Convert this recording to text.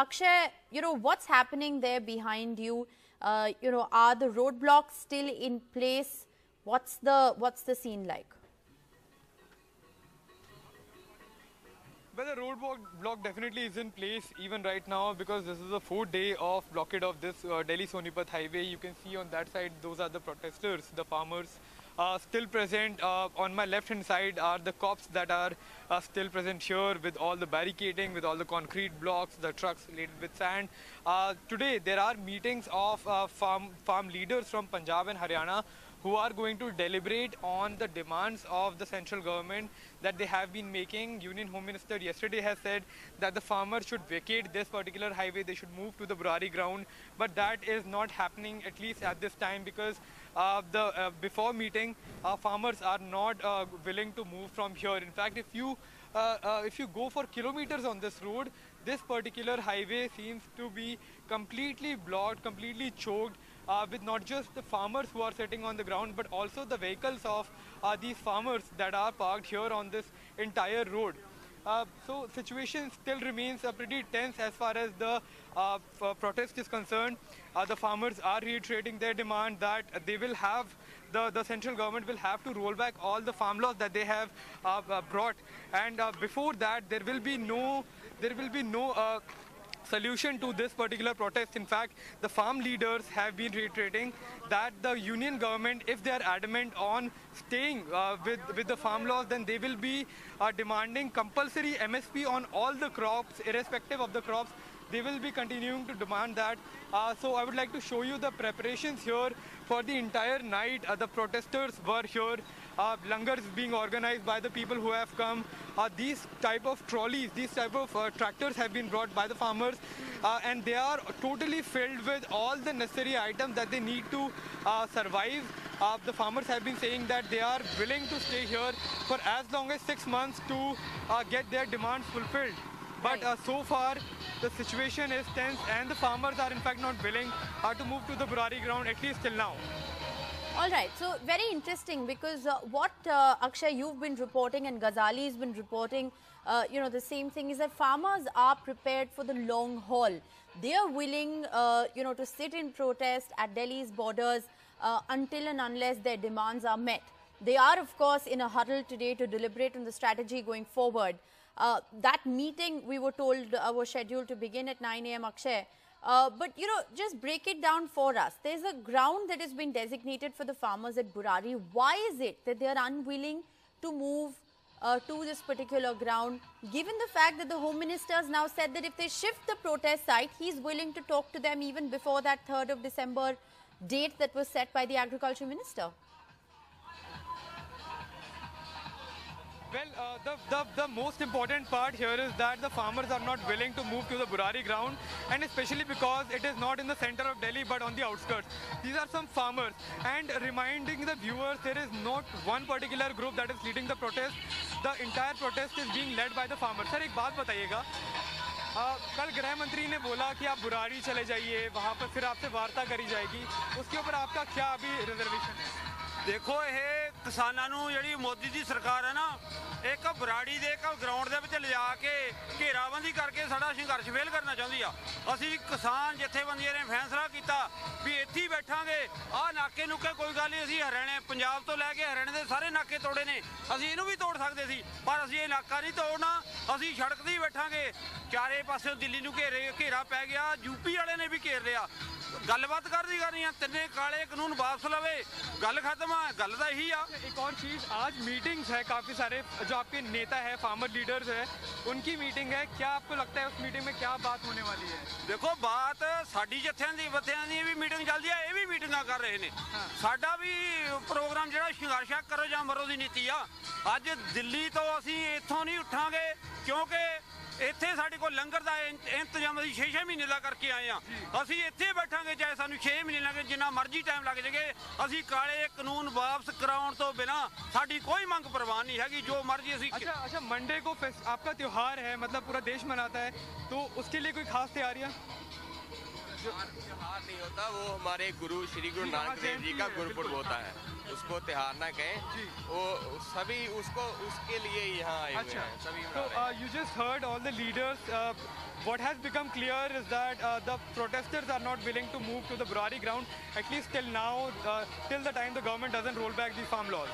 Akshay, what's happening there behind you? Are the roadblocks still in place? What's the scene like? Well, the roadblock definitely is in place even right now, because this is the fourth day of blockade of this Delhi-Sonipat highway. You can see on that side, those are the protesters, the farmers. Still present on my left hand side are the cops that are still present here with all the barricading, with all the concrete blocks, the trucks laden with sand. Today there are meetings of farm leaders from Punjab and Haryana who are going to deliberate on the demands of the central government that they have been making. Union Home Minister yesterday has said that the farmers should vacate this particular highway, they should move to the Burari ground, but that is not happening, at least at this time, because before meeting, farmers are not willing to move from here. In fact, if you go for kilometers on this road, this particular highway seems to be completely blocked, completely choked, with not just the farmers who are sitting on the ground, but also the vehicles of these farmers that are parked here on this entire road. So situation still remains pretty tense as far as the protest is concerned. The farmers are reiterating their demand that they will have, the central government will have to roll back all the farm laws that they have brought, and before that there will be no solution to this particular protest. In fact, the farm leaders have been reiterating that the union government, if they are adamant on staying with the farm laws, then they will be demanding compulsory MSP on all the crops, irrespective of the crops. They will be continuing to demand that. So I would like to show you the preparations here for the entire night. The protesters were here. Langars being organized by the people who have come. These type of trolleys, these type of tractors have been brought by the farmers, and they are totally filled with all the necessary items that they need to survive. The farmers have been saying that they are willing to stay here for as long as 6 months to get their demands fulfilled. But so far, the situation is tense, and the farmers are in fact not willing to move to the Burari ground, at least till now. All right, so very interesting, because what Akshay, you've been reporting and Ghazali has been reporting, the same thing is that farmers are prepared for the long haul. They are willing, to sit in protest at Delhi's borders until and unless their demands are met. They are, of course, in a huddle today to deliberate on the strategy going forward. That meeting, we were told, was scheduled to begin at 9 a.m. Akshay. But, just break it down for us. There's a ground that has been designated for the farmers at Burari. Why is it that they are unwilling to move to this particular ground, given the fact that the Home Minister has now said that if they shift the protest site, he's willing to talk to them even before that 3rd of December date that was set by the Agriculture Minister? Well, the most important part here is that the farmers are not willing to move to the Burari ground, and especially because it is not in the center of Delhi but on the outskirts. These are some farmers, and reminding the viewers, there is not one particular group that is leading the protest. The entire protest is being led by the farmers. Sir, एक बात बताइएगा, कल गृह मंत्री ने बोला कि आप बुराड़ी चले जाइए, वहाँ पर फिर आपसे वार्ता करी जाएगी, उसके ऊपर आपका क्या अभी रिजर्वेशन है? देखो, ये किसानों ਨੂੰ ਜਿਹੜੀ ਮੋਦੀ ਦੀ ਸਰਕਾਰ ਹੈ ਨਾ, ਇੱਕ ਬਰਾੜੀ ਦੇ ਇੱਕ ਗਰਾਊਂਡ ਦੇ ਵਿੱਚ ਲਿਜਾ ਕੇ ਘੇਰਾਬੰਦੀ ਕਰਕੇ ਸਾਡਾ ਸੰਘਰਸ਼ ਫੇਲ ਕਰਨਾ ਚਾਹੁੰਦੀ ਆ। ਅਸੀਂ ਕਿਸਾਨ ਜਥੇਬੰਦੀਆਂ ਨੇ ਫੈਸਲਾ ਕੀਤਾ ਵੀ ਇੱਥੇ ਹੀ ਬੈਠਾਂਗੇ। ਆਹ ਨਾਕੇ ਨੁਕੇ ਕੋਈ ਗੱਲ ਨਹੀਂ, ਅਸੀਂ ਹਰਿਆਣੇ ਪੰਜਾਬ ਤੋਂ ਲੈ ਕੇ ਹਰਿਆਣੇ ਦੇ ਸਾਰੇ ਨਾਕੇ ਤੋੜੇ ਨੇ, ਅਸੀਂ ਇਹਨੂੰ ਵੀ ਤੋੜ ਸਕਦੇ ਸੀ, ਪਰ ਅਸੀਂ ਇਹ ਨਾਕਾ ਨਹੀਂ ਤੋੜਨਾ। ਅਸੀਂ ਸੜਕ ਤੇ ਹੀ ਬੈਠਾਂਗੇ। ਚਾਰੇ ਪਾਸੇ ਦਿੱਲੀ ਨੂੰ ਘੇਰਾ ਪੈ ਗਿਆ, यूपी ਵਾਲੇ ਨੇ ਵੀ ਘੇਰ ਲਿਆ। गलबात करनी है, तिन्ने काले कानून वापस लवे, गल खत्म है, गल तो यही है। एक और चीज, आज मीटिंग्स है, काफी सारे जो आपके नेता है, फार्मर लीडर्स है, उनकी मीटिंग है। क्या आपको लगता है उस मीटिंग में क्या बात होने वाली है? देखो, बात साडी जत्थियां दी भी मीटिंग चलती है, ये भी मीटिंगां कर रहे हैं। साडा भी प्रोग्राम जिहड़ा संघर्ष करो जां मरो दी नीति आ। अज दिल्ली तो असीं इत्थों नहीं उठांगे, क्योंकि ਇੱਥੇ ਸਾਡੇ ਕੋਲ ਲੰਗਰ ਦਾ ਇੰਤਜ਼ਾਮ ਅਸੀਂ 6-6 ਮਹੀਨੇ ਦਾ ਕਰਕੇ ਆਏ ਆ। ਅਸੀਂ ਇੱਥੇ ਬੈਠਾਂਗੇ, ਚਾਹੇ ਸਾਨੂੰ 6 ਮਹੀਨੇ ਲੱਗੇ, ਜਿੰਨਾ ਮਰਜ਼ੀ ਟਾਈਮ ਲੱਗ ਜਾਵੇ। ਅਸੀਂ ਕਾਲੇ ਕਾਨੂੰਨ ਵਾਪਸ ਕਰਾਉਣ ਤੋਂ ਬਿਨਾ ਸਾਡੀ ਕੋਈ ਮੰਗ ਪ੍ਰਵਾਨ नहीं हैगी, जो मर्जी ਅਸੀਂ। अच्छा, मंडे को आपका त्योहार है, मतलब पूरा देश मनाता है, तो उसके लिए कोई खास तैयारियां? त्योहार नहीं होता, वो हमारे गुरु श्री गुरु नानक देव जी का गुरुपुरब होता है, उसको त्योहार ना कहें, वो सभी उसको उसके लिए यहाँ आए हुए हैं, सभी मना रहे हैं। You just heard all the leaders. What has become clear is that the protesters are not willing to move to the Burari ground, at least till now, till the time the government doesn't roll back the farm laws.